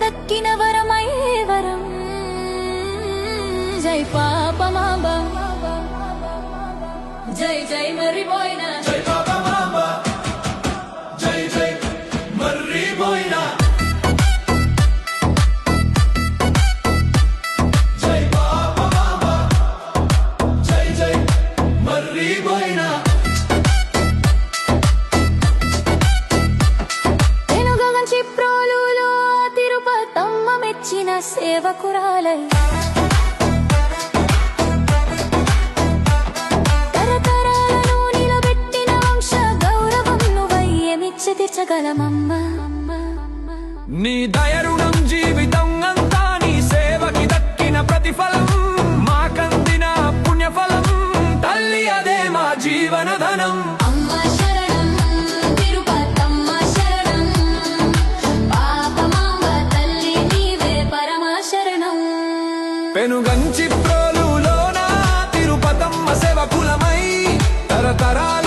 దక్కిన వరమై వరం జై పాపమాంబ జై జై మర్రిపోయిన జై పాపమాంబ జై జై మర్రిపోయిన జై పాపమాంబ జై జై మర్రిపోయిన చిప్రోలులో తిరుపతమ్మ మెచ్చిన సేవకురాలై తరతరాలను నిలబెట్టిన వంశ గౌరవం నువ్వయ్యమిచ్చి తీర్చగలమమ్మ నీ దయరుణం జీవితం అంతా నీ సేవకి దక్కిన ప్రతిఫలం మాకందిన పుణ్యఫలం తల్లి అదే మా జీవనధనం పెనుగంచి ప్రోలులోన తిరుపతమ్మ సేవకులమై తరతరాల